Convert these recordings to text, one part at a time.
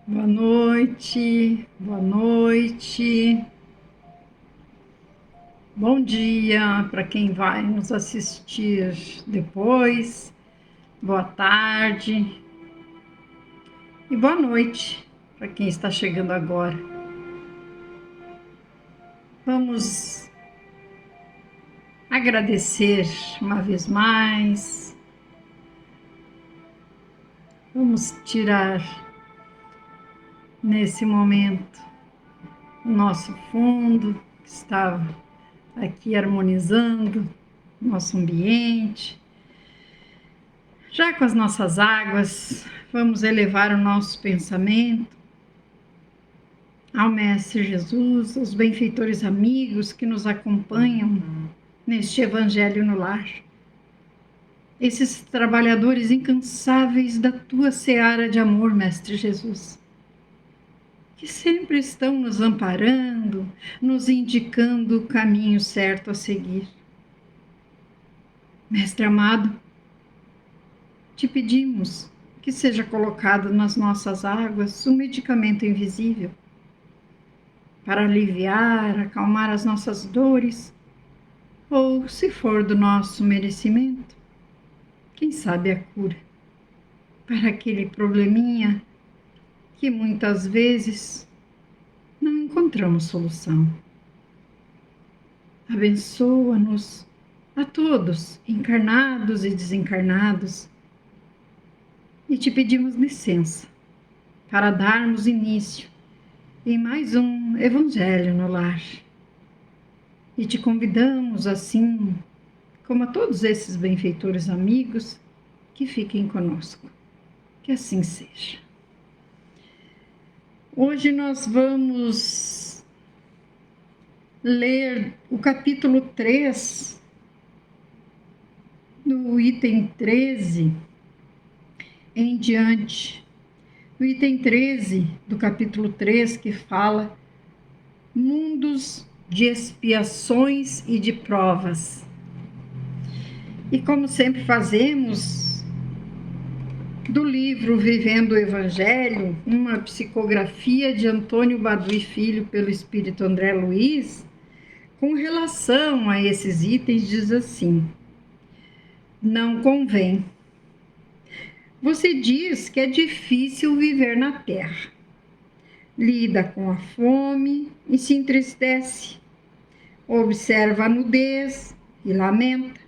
Boa noite, boa noite, bom dia para quem vai nos assistir depois, boa tarde e boa noite para quem está chegando agora. Vamos agradecer uma vez mais, vamos tirar nesse momento o nosso fundo que está aqui harmonizando nosso ambiente. Já com as nossas águas, vamos elevar o nosso pensamento ao Mestre Jesus, aos benfeitores amigos que nos acompanham neste Evangelho no Lar. Esses trabalhadores incansáveis da tua seara de amor, Mestre Jesus, que sempre estão nos amparando, nos indicando o caminho certo a seguir. Mestre amado, te pedimos que seja colocado nas nossas águas um medicamento invisível para aliviar, acalmar as nossas dores, ou, se for do nosso merecimento, quem sabe a cura para aquele probleminha que muitas vezes não encontramos solução. Abençoa-nos a todos, encarnados e desencarnados, e te pedimos licença para darmos início em mais um Evangelho no Lar. E te convidamos, assim como a todos esses benfeitores amigos, que fiquem conosco. Que assim seja. Hoje nós vamos ler o capítulo 3, do item 13 em diante. O item 13 do capítulo 3, que fala mundos de expiações e de provas. E como sempre fazemos, do livro Vivendo o Evangelho, uma psicografia de Antônio Badui Filho pelo Espírito André Luiz, com relação a esses itens, diz assim: não convém. Você diz que é difícil viver na terra. Lida com a fome e se entristece. Observa a nudez e lamenta.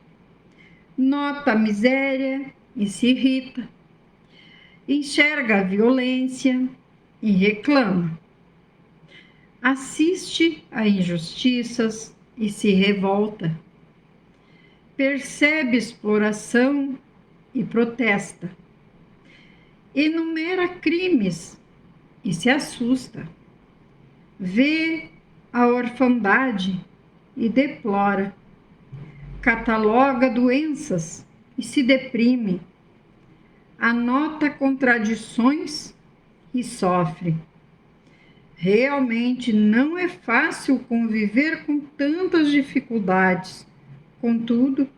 Nota a miséria e se irrita. Enxerga a violência e reclama. Assiste a injustiças e se revolta. Percebe exploração e protesta. Enumera crimes e se assusta. Vê a orfandade e deplora. Cataloga doenças e se deprime. Anota contradições e sofre. Realmente não é fácil conviver com tantas dificuldades. Contudo,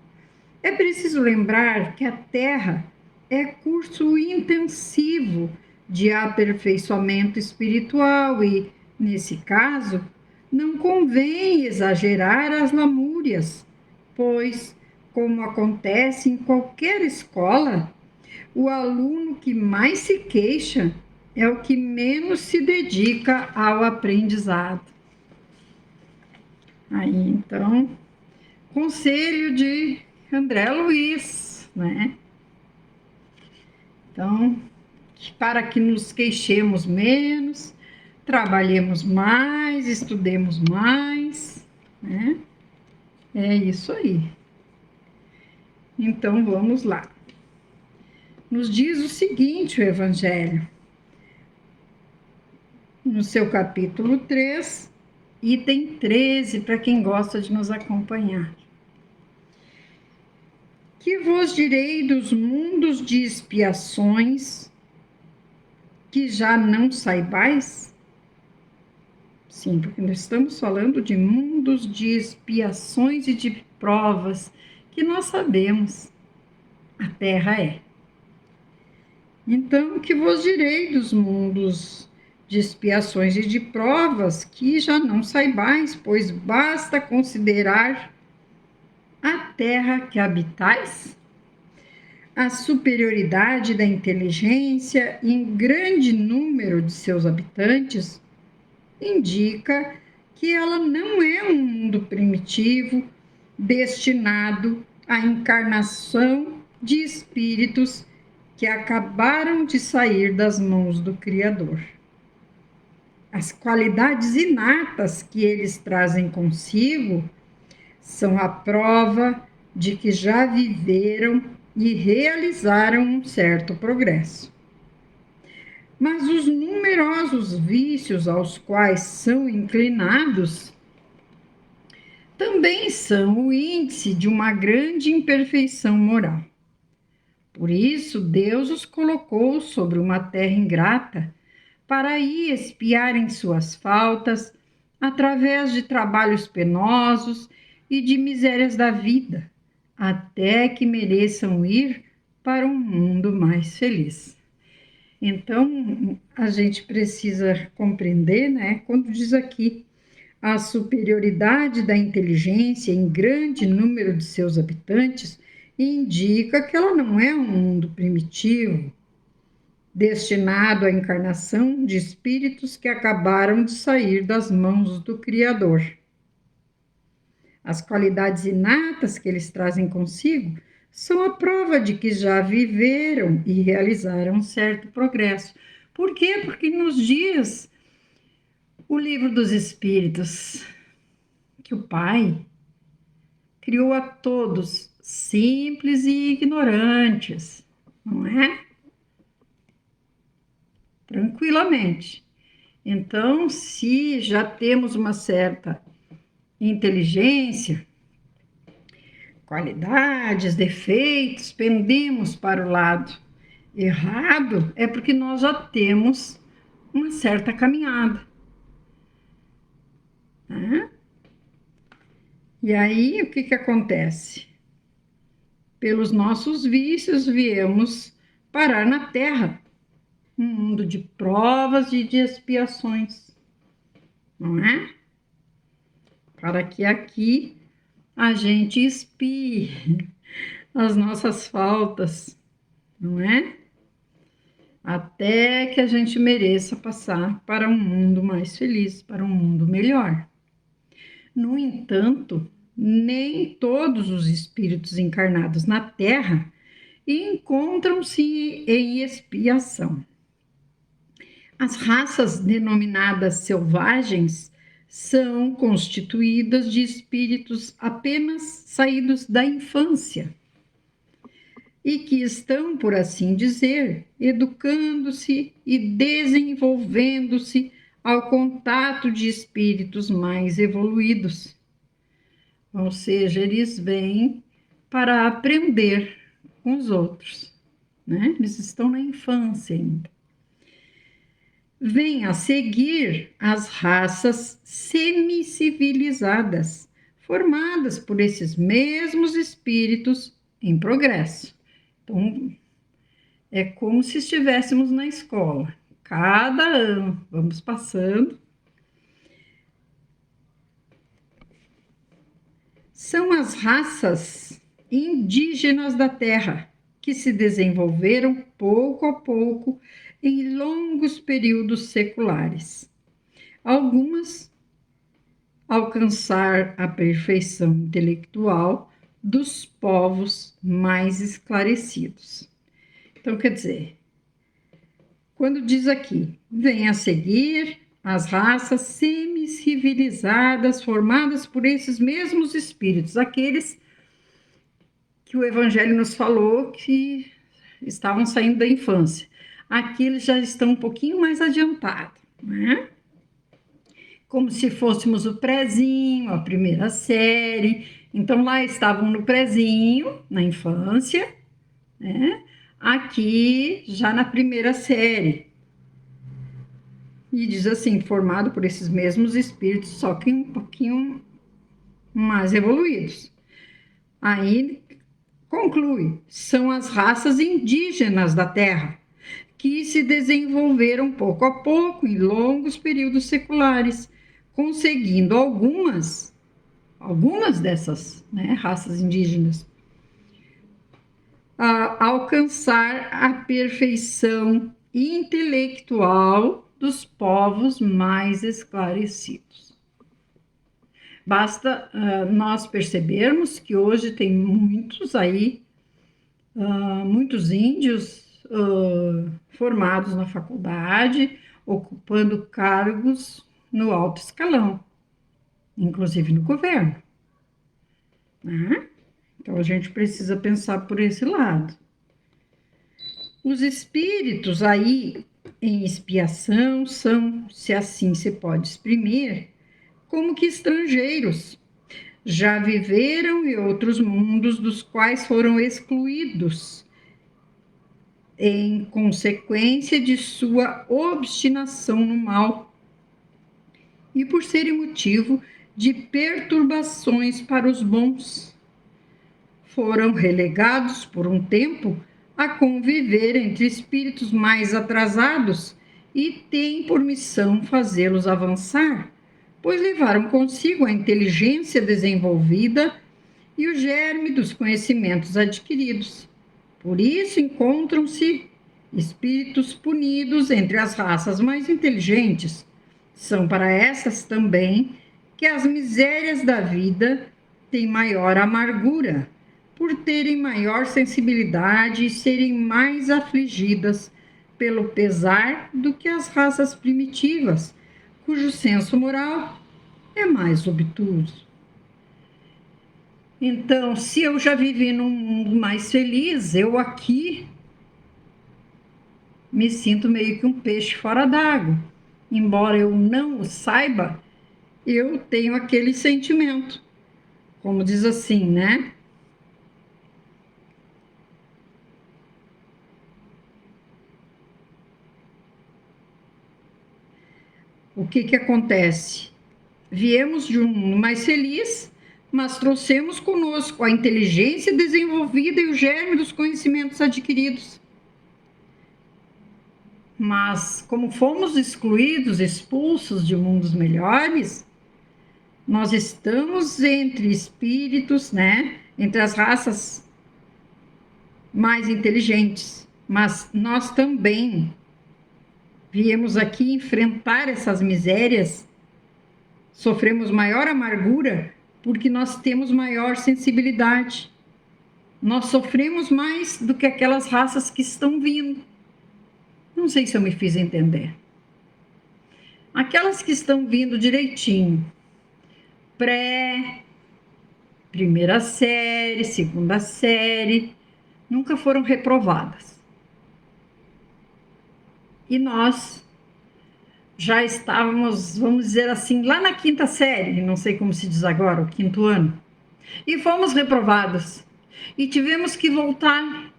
é preciso lembrar que a Terra é curso intensivo de aperfeiçoamento espiritual e, nesse caso, não convém exagerar as lamúrias, pois, como acontece em qualquer escola, o aluno que mais se queixa é o que menos se dedica ao aprendizado. Aí, então, conselho de André Luiz, né? Então, para que nos queixemos menos, trabalhemos mais, estudemos mais, né? É isso aí. Então, vamos lá. Nos diz o seguinte, o Evangelho, no seu capítulo 3, item 13, para quem gosta de nos acompanhar. Que vos direi dos mundos de expiações que já não saibais? Sim, porque nós estamos falando de mundos de expiações e de provas que nós sabemos. A Terra é. Então, que vos direi dos mundos de expiações e de provas que já não saibais, pois basta considerar a terra que habitais? A superioridade da inteligência em grande número de seus habitantes indica que ela não é um mundo primitivo destinado à encarnação de espíritos que acabaram de sair das mãos do Criador. As qualidades inatas que eles trazem consigo são a prova de que já viveram e realizaram um certo progresso. Mas os numerosos vícios aos quais são inclinados também são o índice de uma grande imperfeição moral. Por isso, Deus os colocou sobre uma terra ingrata para aí expiarem suas faltas através de trabalhos penosos e de misérias da vida, até que mereçam ir para um mundo mais feliz. Então, a gente precisa compreender, né, quando diz aqui a superioridade da inteligência em grande número de seus habitantes, indica que ela não é um mundo primitivo, destinado à encarnação de espíritos que acabaram de sair das mãos do Criador. As qualidades inatas que eles trazem consigo são a prova de que já viveram e realizaram certo progresso. Por quê? Porque nos diz o Livro dos Espíritos que o Pai criou a todos simples e ignorantes, não é? Tranquilamente. Então, se já temos uma certa inteligência, qualidades, defeitos, pendemos para o lado errado, é porque nós já temos uma certa caminhada. Né? E aí, o que acontece? Pelos nossos vícios, viemos parar na Terra, um mundo de provas e de expiações, não é? Para que aqui a gente expie as nossas faltas, não é? Até que a gente mereça passar para um mundo mais feliz, para um mundo melhor. No entanto, nem todos os espíritos encarnados na Terra encontram-se em expiação. As raças denominadas selvagens são constituídas de espíritos apenas saídos da infância e que estão, por assim dizer, educando-se e desenvolvendo-se ao contato de espíritos mais evoluídos. Ou seja, eles vêm para aprender com os outros, né? Eles estão na infância ainda. Vêm a seguir as raças semicivilizadas, formadas por esses mesmos espíritos em progresso. Então, é como se estivéssemos na escola. Cada ano vamos passando. São as raças indígenas da Terra que se desenvolveram pouco a pouco em longos períodos seculares. Algumas alcançar a perfeição intelectual dos povos mais esclarecidos. Então, quer dizer, quando diz aqui, vem a seguir as raças semicivilizadas formadas por esses mesmos espíritos, aqueles que o Evangelho nos falou que estavam saindo da infância. Aqui eles já estão um pouquinho mais adiantados, né? Como se fôssemos o prézinho, a primeira série. Então, lá estavam no prézinho, na infância, né? Aqui, já na primeira série. E diz assim, formado por esses mesmos espíritos, só que um pouquinho mais evoluídos. Aí, conclui, são as raças indígenas da Terra, que se desenvolveram pouco a pouco em longos períodos seculares, conseguindo algumas dessas, né, raças indígenas alcançar a perfeição intelectual dos povos mais esclarecidos. Basta nós percebermos que hoje tem muitos índios formados na faculdade, ocupando cargos no alto escalão, inclusive no governo, né? Então a gente precisa pensar por esse lado. Os espíritos aí em expiação são, se assim se pode exprimir, como que estrangeiros. Já viveram em outros mundos dos quais foram excluídos em consequência de sua obstinação no mal e por serem motivo de perturbações para os bons. Foram relegados por um tempo a conviver entre espíritos mais atrasados e têm por missão fazê-los avançar, pois levaram consigo a inteligência desenvolvida e o germe dos conhecimentos adquiridos. Por isso encontram-se espíritos punidos entre as raças mais inteligentes. São para essas também que as misérias da vida têm maior amargura, por terem maior sensibilidade e serem mais afligidas pelo pesar do que as raças primitivas, cujo senso moral é mais obtuso. Então, se eu já vivi num mundo mais feliz, eu aqui me sinto meio que um peixe fora d'água. Embora eu não o saiba, eu tenho aquele sentimento. Como diz assim, né? O que acontece? Viemos de um mundo mais feliz, mas trouxemos conosco a inteligência desenvolvida e o germe dos conhecimentos adquiridos. Mas, como fomos excluídos, expulsos de mundos melhores, nós estamos entre espíritos, né? Entre as raças mais inteligentes, mas nós também viemos aqui enfrentar essas misérias, sofremos maior amargura porque nós temos maior sensibilidade. Nós sofremos mais do que aquelas raças que estão vindo. Não sei se eu me fiz entender. Aquelas que estão vindo direitinho, primeira série, segunda série, nunca foram reprovadas. E nós já estávamos, vamos dizer assim, lá na quinta série, não sei como se diz agora, o quinto ano, e fomos reprovados. E tivemos que voltar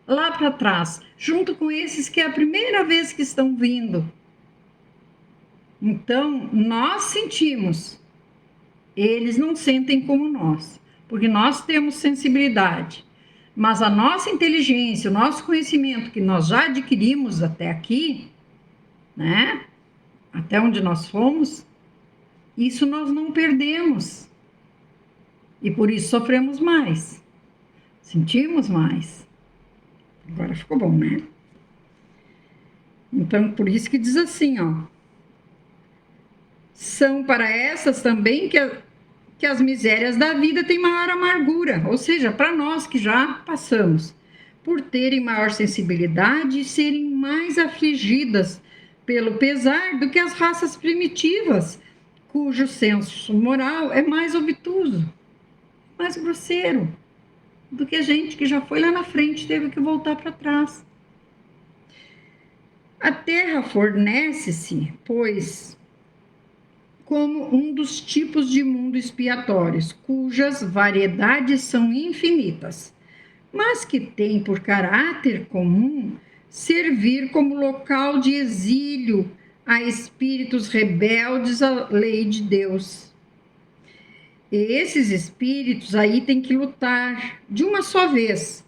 lá para trás, junto com esses que é a primeira vez que estão vindo. Então, nós sentimos, eles não sentem como nós, porque nós temos sensibilidade, mas a nossa inteligência, o nosso conhecimento que nós já adquirimos até aqui, né? Até onde nós fomos, isso nós não perdemos. E por isso sofremos mais, sentimos mais. Agora ficou bom, né? Então, por isso que diz assim, ó. São para essas também que as misérias da vida têm maior amargura, ou seja, para nós que já passamos, por terem maior sensibilidade e serem mais afligidas pelo pesar do que as raças primitivas, cujo senso moral é mais obtuso, mais grosseiro do que a gente que já foi lá na frente, teve que voltar para trás. A Terra fornece-se, pois, como um dos tipos de mundo expiatórios, cujas variedades são infinitas, mas que tem por caráter comum servir como local de exílio a espíritos rebeldes à lei de Deus. E esses espíritos aí têm que lutar de uma só vez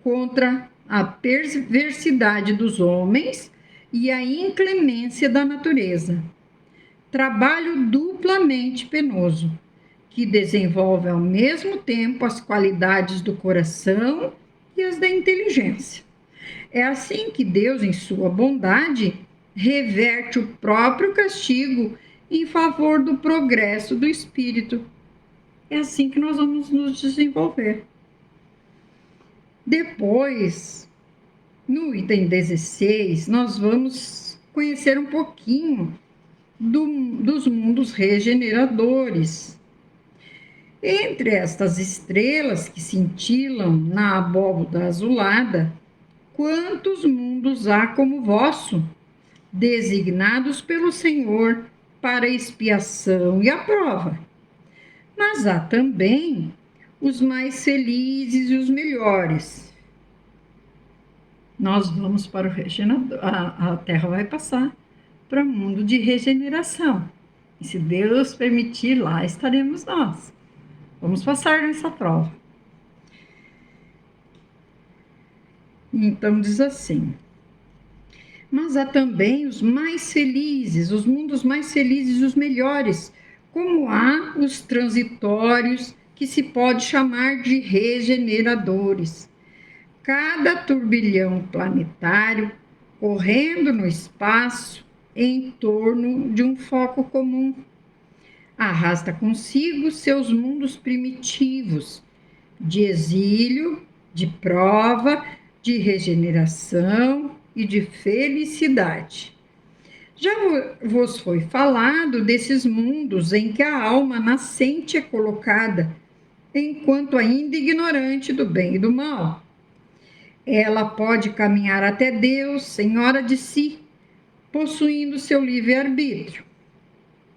contra a perversidade dos homens e a inclemência da natureza. Trabalho duplamente penoso, que desenvolve ao mesmo tempo as qualidades do coração e as da inteligência. É assim que Deus, em sua bondade, reverte o próprio castigo em favor do progresso do espírito. É assim que nós vamos nos desenvolver. Depois, no item 16, nós vamos conhecer um pouquinho dos mundos regeneradores. Entre estas estrelas que cintilam na abóboda azulada, quantos mundos há como vosso, designados pelo Senhor para expiação e a prova? Mas há também os mais felizes e os melhores. Nós vamos para o regenerador, a Terra vai passar para o mundo de regeneração. E se Deus permitir, lá estaremos nós. Vamos passar nessa prova. Então diz assim: mas há também os mais felizes, os mundos mais felizes e os melhores, como há os transitórios, que se pode chamar de regeneradores. Cada turbilhão planetário correndo no espaço em torno de um foco comum arrasta consigo seus mundos primitivos, de exílio, de prova, de regeneração e de felicidade. Já vos foi falado desses mundos em que a alma nascente é colocada, enquanto ainda ignorante do bem e do mal. Ela pode caminhar até Deus, senhora de si, possuindo seu livre-arbítrio.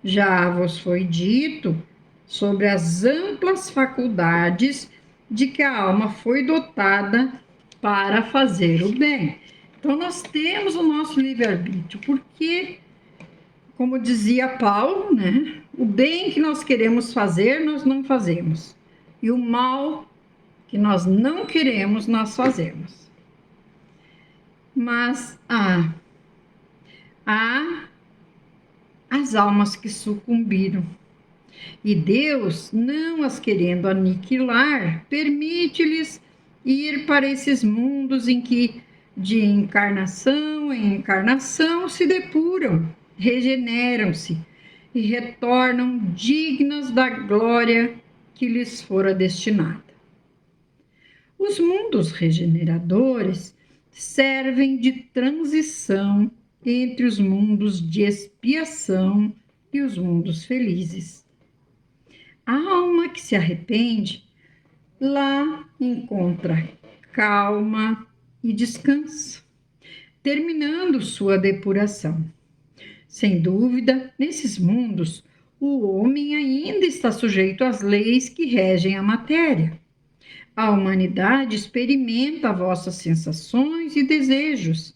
Já vos foi dito sobre as amplas faculdades de que a alma foi dotada para fazer o bem. Então, nós temos o nosso livre-arbítrio, porque, como dizia Paulo, né, o bem que nós queremos fazer, nós não fazemos. E o mal que nós não queremos, nós fazemos. Mas há as almas que sucumbiram. E Deus, não as querendo aniquilar, permite-lhes ir para esses mundos em que, de encarnação em encarnação, se depuram, regeneram-se e retornam dignas da glória que lhes fora destinada. Os mundos regeneradores servem de transição entre os mundos de expiação e os mundos felizes. A alma que se arrepende lá encontra calma e descanso, terminando sua depuração. Sem dúvida, nesses mundos, o homem ainda está sujeito às leis que regem a matéria. A humanidade experimenta vossas sensações e desejos,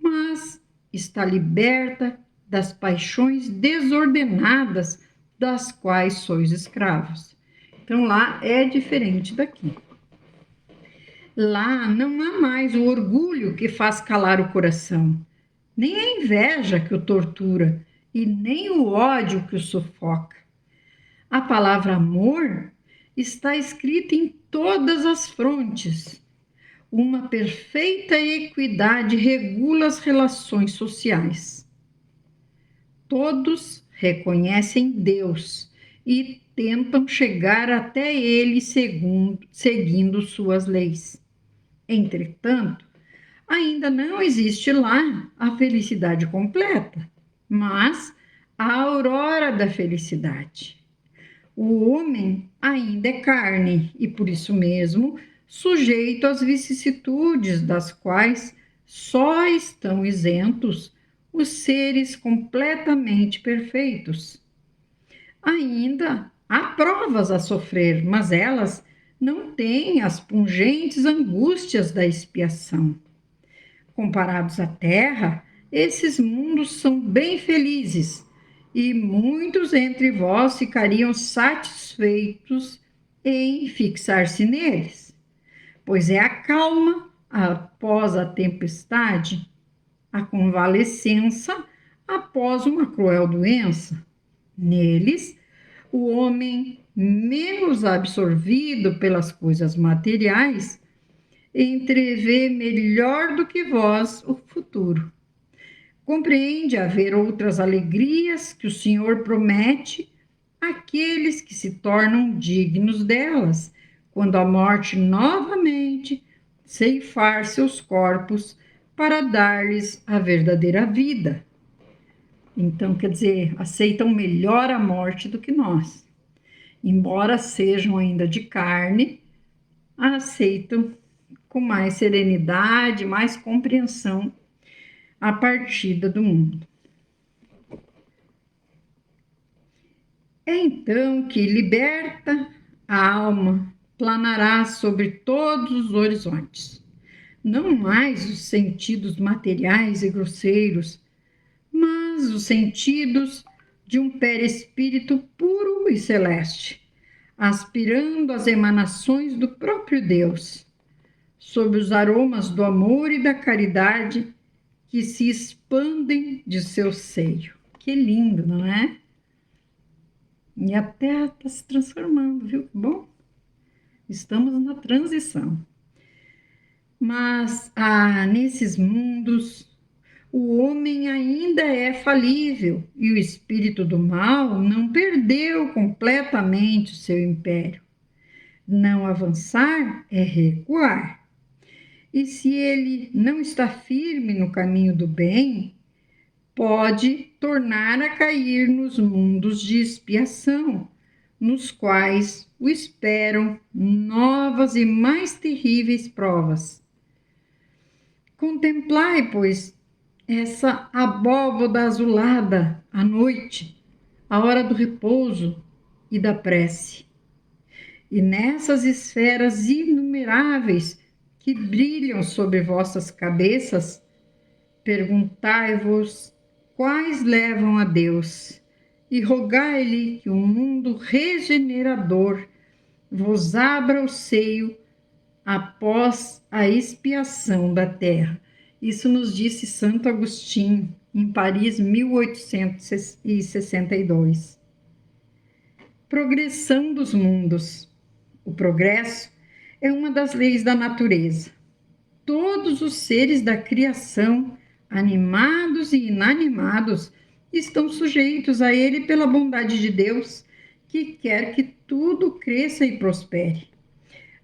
mas está liberta das paixões desordenadas das quais sois escravos. Então, lá é diferente daqui. Lá não há mais o orgulho que faz calar o coração, nem a inveja que o tortura e nem o ódio que o sufoca. A palavra amor está escrita em todas as frontes. Uma perfeita equidade regula as relações sociais. Todos reconhecem Deus e tentam chegar até Ele seguindo suas leis. Entretanto, ainda não existe lá a felicidade completa, mas a aurora da felicidade. O homem ainda é carne e, por isso mesmo, sujeito às vicissitudes das quais só estão isentos os seres completamente perfeitos. Ainda há provas a sofrer, mas elas não têm as pungentes angústias da expiação. Comparados à Terra, esses mundos são bem felizes, e muitos entre vós ficariam satisfeitos em fixar-se neles, pois é a calma, após a tempestade, a convalescença após uma cruel doença. Neles, o homem menos absorvido pelas coisas materiais entrevê melhor do que vós o futuro. Compreende haver outras alegrias que o Senhor promete àqueles que se tornam dignos delas, quando a morte novamente ceifar seus corpos para dar-lhes a verdadeira vida. Então, quer dizer, aceitam melhor a morte do que nós. Embora sejam ainda de carne, aceitam com mais serenidade, mais compreensão a partida do mundo. É então que, liberta, a alma planará sobre todos os horizontes. Não mais os sentidos materiais e grosseiros, mas os sentidos de um perispírito puro e celeste, aspirando às emanações do próprio Deus, sob os aromas do amor e da caridade que se expandem de seu seio. Que lindo, não é? E a Terra está se transformando, viu? Bom, estamos na transição. Mas, nesses mundos, o homem ainda é falível e o espírito do mal não perdeu completamente o seu império. Não avançar é recuar. E se ele não está firme no caminho do bem, pode tornar a cair nos mundos de expiação, nos quais o esperam novas e mais terríveis provas. Contemplai, pois, essa abóboda azulada à noite, a hora do repouso e da prece. E nessas esferas inumeráveis que brilham sobre vossas cabeças, perguntai-vos quais levam a Deus, e rogai-lhe que o mundo regenerador vos abra o seio após a expiação da terra. Isso nos disse Santo Agostinho, em Paris, 1862. Progressão dos mundos. O progresso é uma das leis da natureza. Todos os seres da criação, animados e inanimados, estão sujeitos a ele pela bondade de Deus, que quer que tudo cresça e prospere.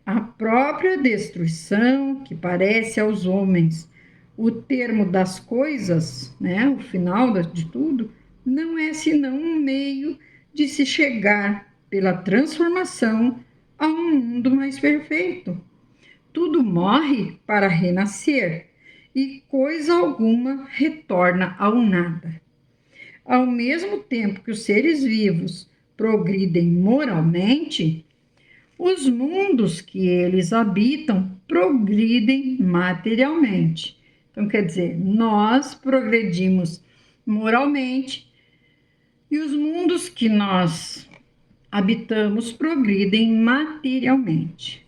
A própria destruição, que parece aos homens o termo das coisas, né, o final de tudo, não é senão um meio de se chegar, pela transformação, a um mundo mais perfeito. Tudo morre para renascer, e coisa alguma retorna ao nada. Ao mesmo tempo que os seres vivos progridem moralmente, os mundos que eles habitam progridem materialmente. Então, quer dizer, nós progredimos moralmente e os mundos que nós habitamos progridem materialmente.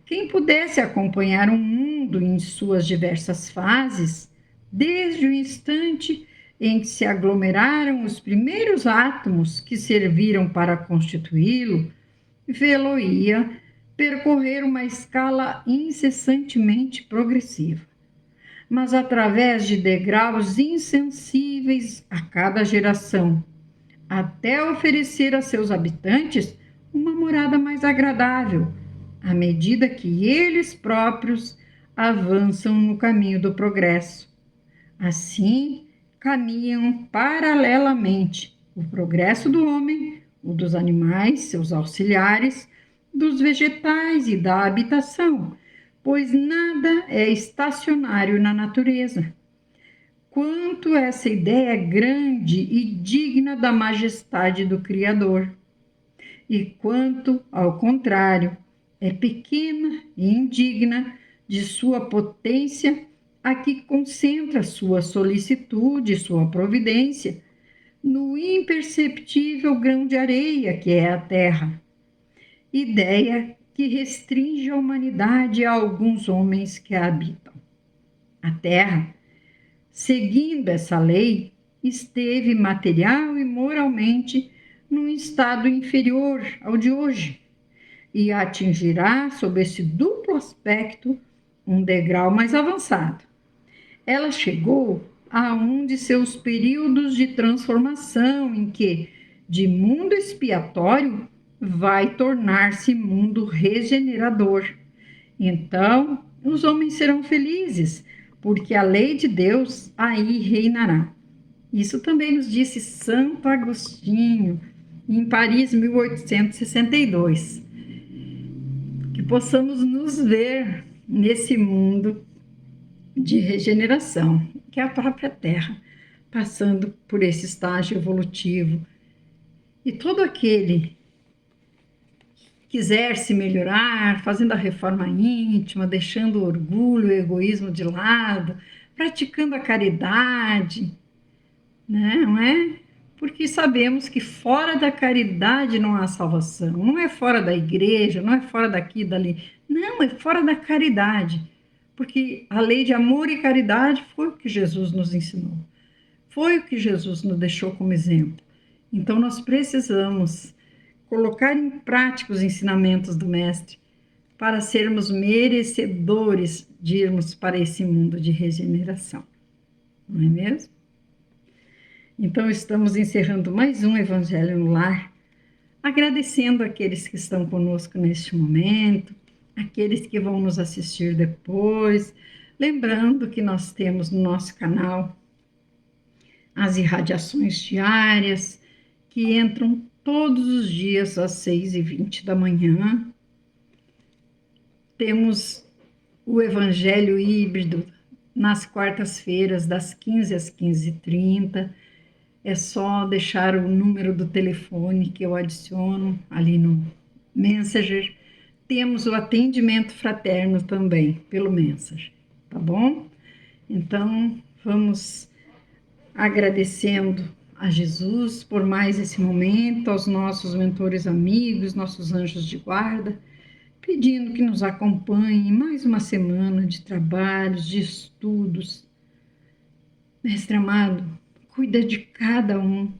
Quem pudesse acompanhar um mundo em suas diversas fases, desde o instante em que se aglomeraram os primeiros átomos que serviram para constituí-lo, vê-lo-ia percorrer uma escala incessantemente progressiva, mas através de degraus insensíveis a cada geração, até oferecer a seus habitantes uma morada mais agradável, à medida que eles próprios avançam no caminho do progresso. Assim, caminham paralelamente o progresso do homem, o dos animais, seus auxiliares, dos vegetais e da habitação, pois nada é estacionário na natureza. Quanto essa ideia é grande e digna da majestade do Criador, e quanto, ao contrário, é pequena e indigna de sua potência, a que concentra sua solicitude, sua providência, no imperceptível grão de areia que é a terra. Ideia que restringe a humanidade a alguns homens que a habitam. A terra, seguindo essa lei, esteve material e moralmente num estado inferior ao de hoje e atingirá, sob esse duplo aspecto, um degrau mais avançado. Ela chegou a um de seus períodos de transformação em que, de mundo expiatório, vai tornar-se mundo regenerador. Então, os homens serão felizes, porque a lei de Deus aí reinará. Isso também nos disse Santo Agostinho, em Paris, 1862. Que possamos nos ver nesse mundo de regeneração, que é a própria Terra, passando por esse estágio evolutivo. E todo aquele que quiser se melhorar, fazendo a reforma íntima, deixando o orgulho, o egoísmo de lado, praticando a caridade, né? Não é? Porque sabemos que fora da caridade não há salvação, não é fora da igreja, não é fora daqui e dali, não, é fora da caridade, porque a lei de amor e caridade foi o que Jesus nos ensinou, foi o que Jesus nos deixou como exemplo. Então nós precisamos colocar em prática os ensinamentos do Mestre para sermos merecedores de irmos para esse mundo de regeneração, não é mesmo? Então, estamos encerrando mais um Evangelho no Lar, agradecendo aqueles que estão conosco neste momento, aqueles que vão nos assistir depois, lembrando que nós temos no nosso canal as irradiações diárias, que entram todos os dias às 6h20 da manhã. Temos o Evangelho híbrido nas quartas-feiras, das 15 às 15h30. É só deixar o número do telefone que eu adiciono ali no Messenger. Temos o atendimento fraterno também pelo Messenger, tá bom? Então, vamos agradecendo a Jesus por mais esse momento, aos nossos mentores amigos, nossos anjos de guarda, pedindo que nos acompanhem em mais uma semana de trabalhos, de estudos. Mestre amado, cuida de cada um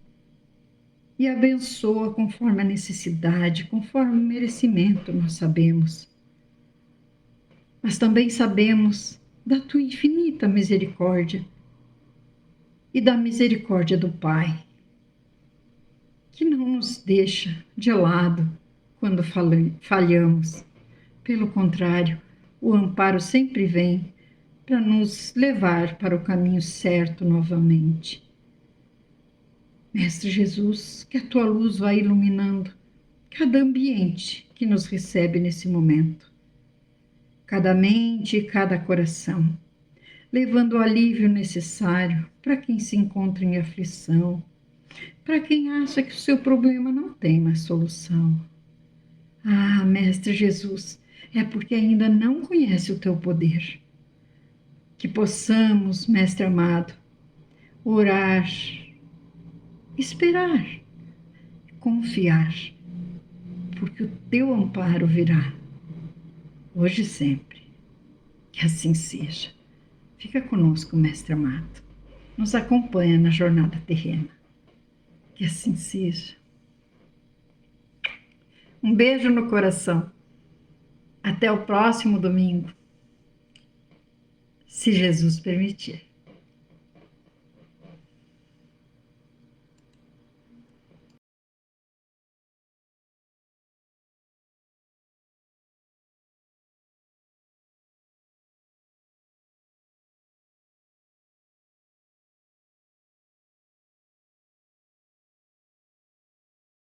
e abençoa conforme a necessidade, conforme o merecimento, nós sabemos. Mas também sabemos da tua infinita misericórdia e da misericórdia do Pai, que não nos deixa de lado quando falhamos. Pelo contrário, o amparo sempre vem para nos levar para o caminho certo novamente. Mestre Jesus, que a tua luz vá iluminando cada ambiente que nos recebe nesse momento, cada mente e cada coração, levando o alívio necessário para quem se encontra em aflição, para quem acha que o seu problema não tem mais solução. Ah, Mestre Jesus, é porque ainda não conhece o teu poder. Que possamos, Mestre amado, orar, esperar, confiar, porque o teu amparo virá, hoje e sempre. Que assim seja. Fica conosco, Mestre amado. Nos acompanha na jornada terrena. Que assim seja. Um beijo no coração. Até o próximo domingo, se Jesus permitir.